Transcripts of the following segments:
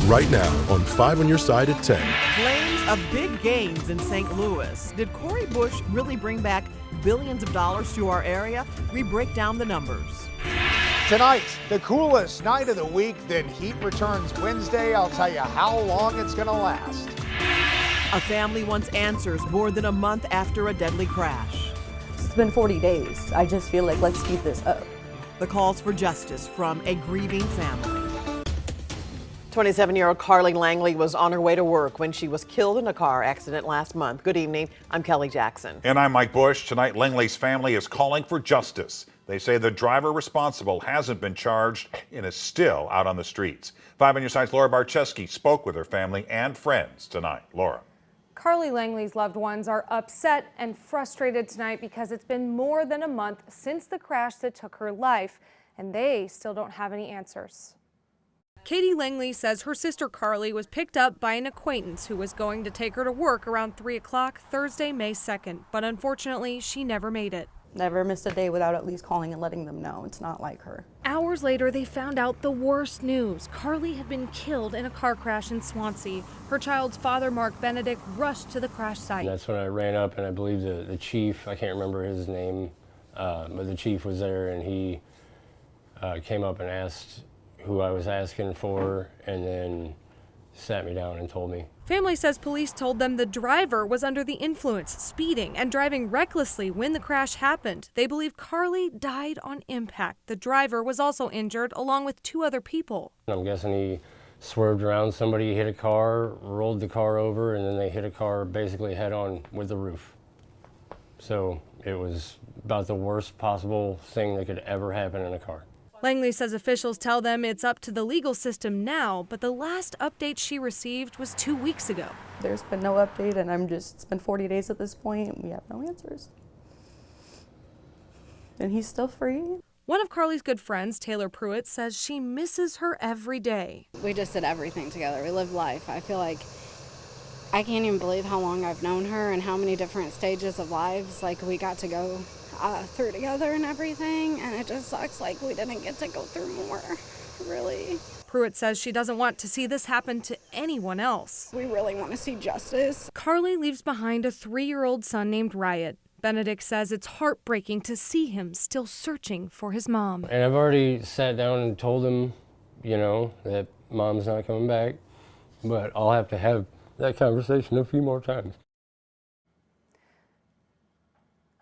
right now on 5 on Your Side at 10. Claims of big gains in St. Louis. Did Cori Bush really bring back billions of dollars to our area? We break down the numbers. Tonight, the coolest night of the week, then heat returns Wednesday. I'll tell you how long it's going to last. A family wants answers more than a month after a deadly crash. It's been 40 days. I just feel like let's speed this up. The calls for justice from a grieving family. 27-year-old Carly Langley was on her way to work when she was killed in a car accident last month. Good evening. I'm Kelly Jackson. And I'm Mike Bush. Tonight, Langley's family is calling for justice. They say the driver responsible hasn't been charged and is still out on the streets. 5 on Your Side's Laura Barczewski spoke with her family and friends tonight. Laura. Carly Langley's loved ones are upset and frustrated tonight because it's been more than a month since the crash that took her life, and they still don't have any answers. Katie Langley says her sister Carly was picked up by an acquaintance who was going to take her to work around 3 o'clock Thursday, May 2nd, but unfortunately, she never made it. Never missed a day without at least calling and letting them know. It's not like her. Hours later, they found out the worst news. Carly had been killed in a car crash in Swansea. Her child's father, Mark Benedict, rushed to the crash site. And that's when I ran up, and I believe the chief, I can't remember his name, but the chief was there, and he came up and asked who I was asking for, and then sat me down and told me. Family says police told them the driver was under the influence, speeding and driving recklessly when the crash happened. They believe Carly died on impact. The driver was also injured, along with 2 other people. I'm guessing he swerved around somebody, hit a car, rolled the car over, and then they hit a car basically head on with the roof. So it was about the worst possible thing that could ever happen in a car. Langley says officials tell them it's up to the legal system now, but the last update she received was 2 weeks ago. There's been no update, and it's been 40 days at this point, and we have no answers. And he's still free. One of Carly's good friends, Taylor Pruitt, says she misses her every day. We just did everything together. We lived life. I feel like I can't even believe how long I've known her and how many different stages of lives like we got to go through together and everything, and it just sucks like we didn't get to go through more, really. Pruitt says she doesn't want to see this happen to anyone else. We really want to see justice. Carly leaves behind a 3-year-old son named Riot. Benedict says it's heartbreaking to see him still searching for his mom. And I've already sat down and told him, that mom's not coming back, but I'll have to have that conversation a few more times.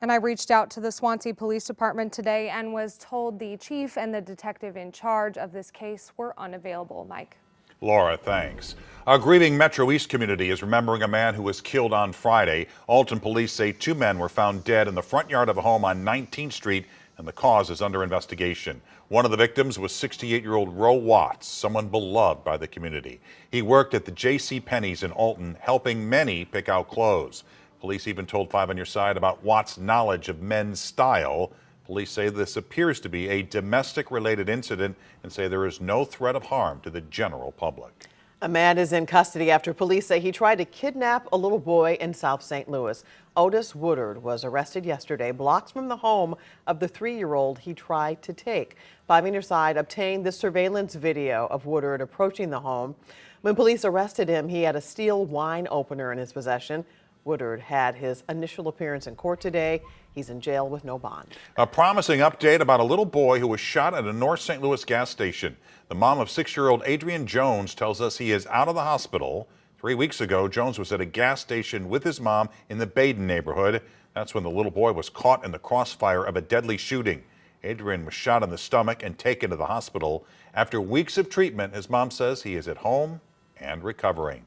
And I reached out to the Swansea Police Department today and was told the chief and the detective in charge of this case were unavailable. Mike. Laura, thanks. A grieving Metro East community is remembering a man who was killed on Friday. Alton police say 2 men were found dead in the front yard of a home on 19th Street, and the cause is under investigation. One of the victims was 68-year-old Roe Watts, someone beloved by the community. He worked at the J.C. Penney's in Alton, helping many pick out clothes. Police even told 5 on Your Side about Watts' knowledge of men's style. Police say this appears to be a domestic-related incident and say there is no threat of harm to the general public. A man is in custody after police say he tried to kidnap a little boy in South St. Louis. Otis Woodard was arrested yesterday, blocks from the home of the 3-year-old he tried to take. 5 on Your Side obtained the surveillance video of Woodard approaching the home. When police arrested him, he had a steel wine opener in his possession. Woodard had his initial appearance in court today. He's in jail with no bond. A promising update about a little boy who was shot at a North St. Louis gas station. The mom of 6-year-old Adrian Jones tells us he is out of the hospital. 3 weeks ago, Jones was at a gas station with his mom in the Baden neighborhood. That's when the little boy was caught in the crossfire of a deadly shooting. Adrian was shot in the stomach and taken to the hospital. After weeks of treatment, his mom says he is at home and recovering.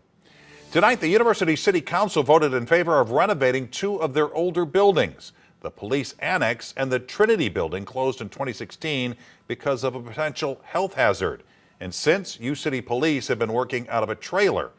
Tonight, the University City Council voted in favor of renovating 2 of their older buildings. The Police Annex and the Trinity Building closed in 2016 because of a potential health hazard. And since U City Police have been working out of a trailer,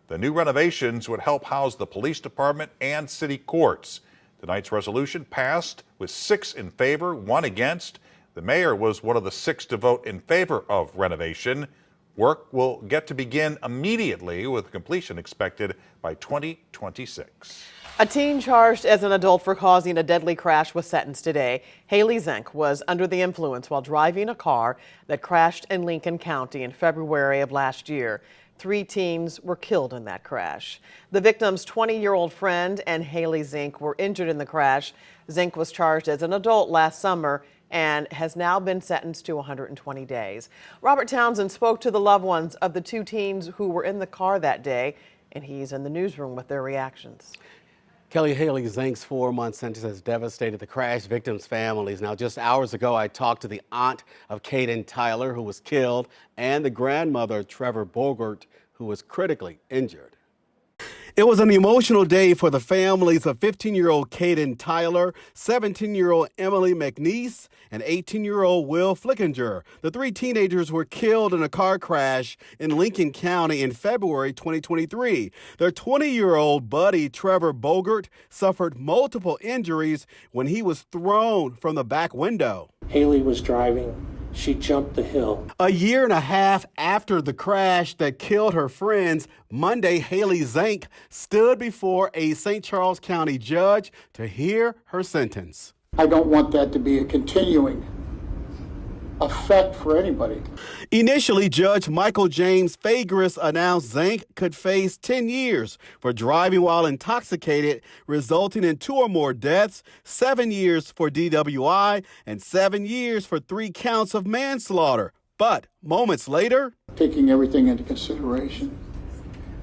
the new renovations would help house the police department and city courts. Tonight's resolution passed with 6 in favor, 1 against. The mayor was one of the 6 to vote in favor of renovation. Work will get to begin immediately with completion expected by 2026. A teen charged as an adult for causing a deadly crash was sentenced today. Haley Zink was under the influence while driving a car that crashed in Lincoln County in February of last year. 3 teens were killed in that crash. The victim's 20-year-old friend and Haley Zink were injured in the crash. Zink was charged as an adult last summer and has now been sentenced to 120 days. Robert Townsend spoke to the loved ones of the 2 teens who were in the car that day, and he's in the newsroom with their reactions. Kelly, Haley Zink's 4-month sentence has devastated the crash victims' families. Now, just hours ago, I talked to the aunt of Caden Tyler, who was killed, and the grandmother, Trevor Bogert, who was critically injured. It was an emotional day for the families of 15-year-old Caden Tyler, 17-year-old Emily McNeese, and 18-year-old Will Flickinger. The 3 teenagers were killed in a car crash in Lincoln County in February 2023. Their 20-year-old buddy, Trevor Bogert, suffered multiple injuries when he was thrown from the back window. Haley was driving. She jumped the hill. A year and a half after the crash that killed her friends, Monday, Haley Zink stood before a St. Charles County judge to hear her sentence. I don't want that to be a continuing effect for anybody. Initially, Judge Michael James Fagris announced Zink could face 10 years for driving while intoxicated, resulting in 2 or more deaths, 7 years for DWI, and 7 years for 3 counts of manslaughter. But moments later, Taking everything into consideration,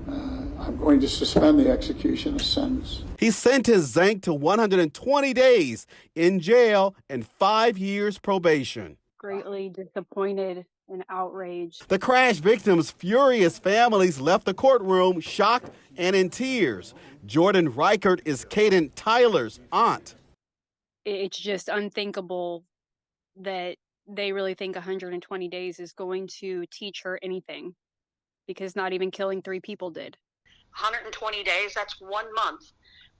I'm going to suspend the execution of sentence. he sentenced Zink to 120 days in jail and 5 years probation. Greatly disappointed and outraged. The crash victims' furious families left the courtroom shocked and in tears. Jordan Reichert is Caden Tyler's aunt. It's just unthinkable that they really think 120 days is going to teach her anything, because not even killing 3 people did. 120 days, that's 1 month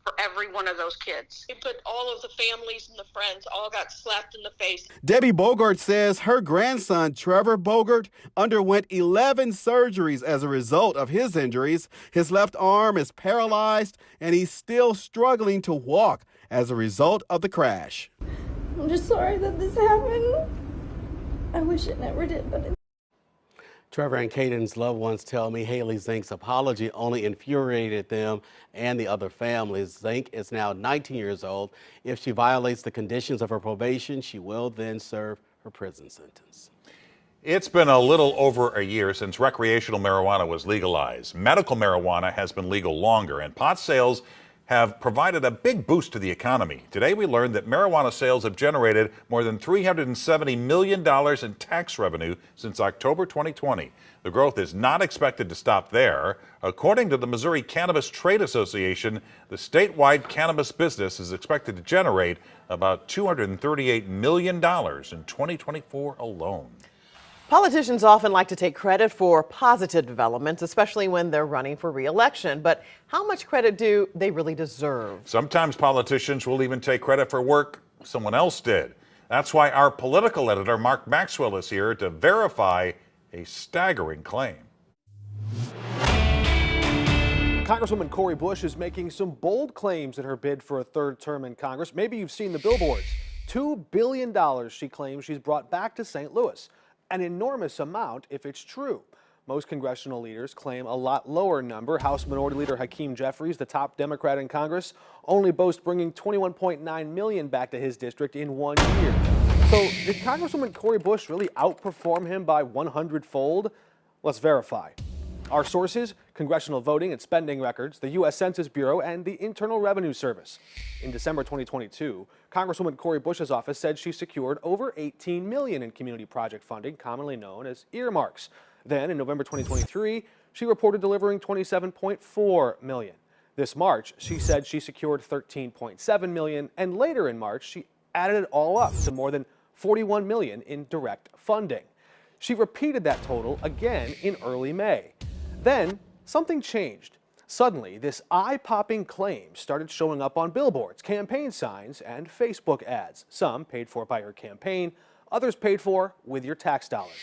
for every one of those kids. But all of the families and the friends all got slapped in the face. Debbie Bogart says her grandson, Trevor Bogart, underwent 11 surgeries as a result of his injuries. His left arm is paralyzed, and he's still struggling to walk as a result of the crash. I'm just sorry that this happened. I wish it never did, but it Trevor and Caden's loved ones tell me Haley Zink's apology only infuriated them and the other families. Zink is now 19 years old. If she violates the conditions of her probation, she will then serve her prison sentence. It's been a little over a year since recreational marijuana was legalized. Medical marijuana has been legal longer, and pot sales have provided a big boost to the economy. Today we learned that marijuana sales have generated more than $370 million in tax revenue since October 2020. The growth is not expected to stop there. According to the Missouri Cannabis Trade Association, the statewide cannabis business is expected to generate about $238 million in 2024 alone. Politicians often like to take credit for positive developments, especially when they're running for re-election. But how much credit do they really deserve? Sometimes politicians will even take credit for work someone else did. That's why our political editor, Mark Maxwell, is here to verify a staggering claim. Congresswoman Cori Bush is making some bold claims in her bid for a 3rd term in Congress. Maybe you've seen the billboards. $2 billion she claims she's brought back to St. Louis. An enormous amount if it's true. Most congressional leaders claim a lot lower number. House Minority Leader Hakeem Jeffries, the top Democrat in Congress, only boasts bringing $21.9 million back to his district in 1 year. So did Congresswoman Cori Bush really outperform him by 100-fold? Let's verify. Our sources: congressional voting and spending records, the U.S. Census Bureau, and the Internal Revenue Service. In December 2022, Congresswoman Cori Bush's office said she secured over $18 million in community project funding, commonly known as earmarks. Then, in November 2023, she reported delivering $27.4 million. This March, she said she secured $13.7 million, and later in March, she added it all up to more than $41 million in direct funding. She repeated that total again in early May. Then, something changed. Suddenly, this eye-popping claim started showing up on billboards, campaign signs, and Facebook ads. Some paid for by her campaign, others paid for with your tax dollars.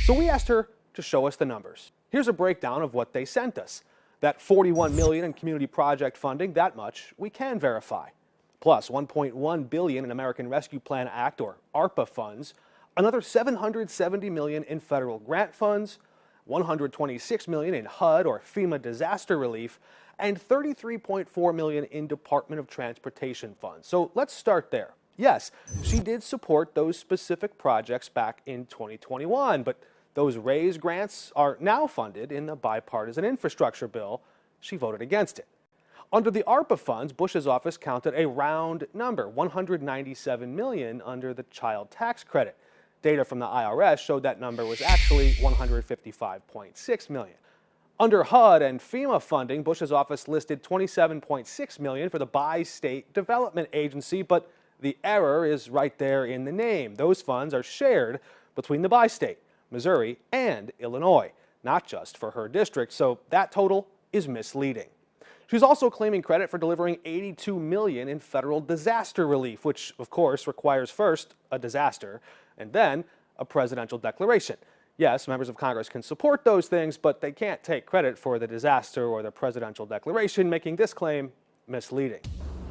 So we asked her to show us the numbers. Here's a breakdown of what they sent us. That $41 million in community project funding, that much we can verify. Plus $1.1 billion in American Rescue Plan Act or ARPA funds, another $770 million in federal grant funds, $126 million in HUD or FEMA disaster relief, and $33.4 million in Department of Transportation funds. So let's start there. Yes, she did support those specific projects back in 2021, but those raised grants are now funded in a bipartisan infrastructure bill. She voted against it. Under the ARPA funds, Bush's office counted a round number, $197 million under the child tax credit. Data from the IRS showed that number was actually $155.6 million. Under HUD and FEMA funding, Bush's office listed $27.6 million for the Bi-State Development Agency, but the error is right there in the name. Those funds are shared between the Bi-State, Missouri, and Illinois, not just for her district, so that total is misleading. She's also claiming credit for delivering $82 million in federal disaster relief, which of course requires first a disaster and then a presidential declaration. Yes, members of Congress can support those things, but they can't take credit for the disaster or the presidential declaration, making this claim misleading.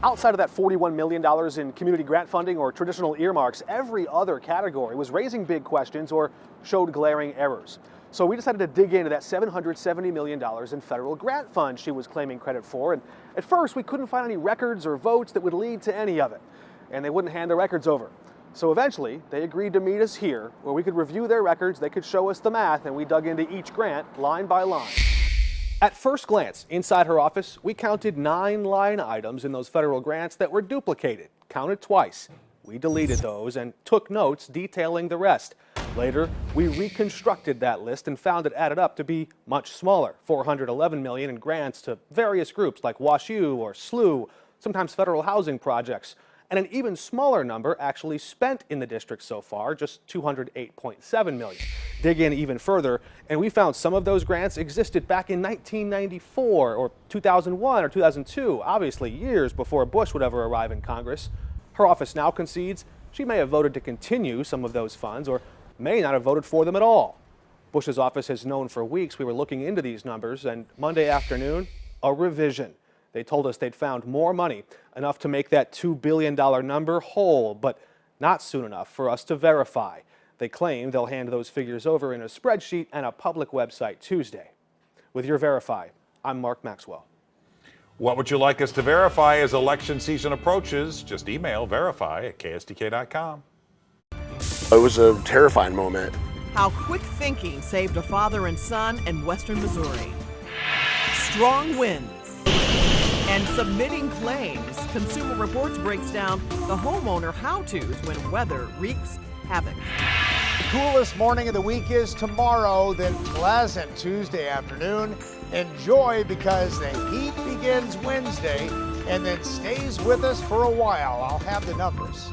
Outside of that $41 million in community grant funding or traditional earmarks, every other category was raising big questions or showed glaring errors. So we decided to dig into that $770 million in federal grant funds she was claiming credit for. And at first, we couldn't find any records or votes that would lead to any of it. And they wouldn't hand the records over. So eventually, they agreed to meet us here, where we could review their records, they could show us the math, and we dug into each grant line by line. At first glance, inside her office, we counted 9 line items in those federal grants that were duplicated, counted twice. We deleted those and took notes detailing the rest. Later, we reconstructed that list and found it added up to be much smaller, $411 million in grants to various groups like WashU or SLU, sometimes federal housing projects, and an even smaller number actually spent in the district so far, just $208.7 million. Dig in even further, and we found some of those grants existed back in 1994 or 2001 or 2002, obviously years before Bush would ever arrive in Congress. Her office now concedes she may have voted to continue some of those funds or may not have voted for them at all. Bush's office has known for weeks we were looking into these numbers, and Monday afternoon, a revision. They told us they'd found more money, enough to make that $2 billion number whole, but not soon enough for us to verify. They claim they'll hand those figures over in a spreadsheet and a public website Tuesday. With your Verify, I'm Mark Maxwell. What would you like us to verify as election season approaches? Just email verify@kstk.com. It was a terrifying moment. How quick thinking saved a father and son in western Missouri. Strong winds and submitting claims. Consumer Reports breaks down the homeowner how-tos when weather wreaks havoc. The coolest morning of the week is tomorrow, then pleasant Tuesday afternoon. Enjoy because the heat begins Wednesday and then stays with us for a while. I'll have the numbers.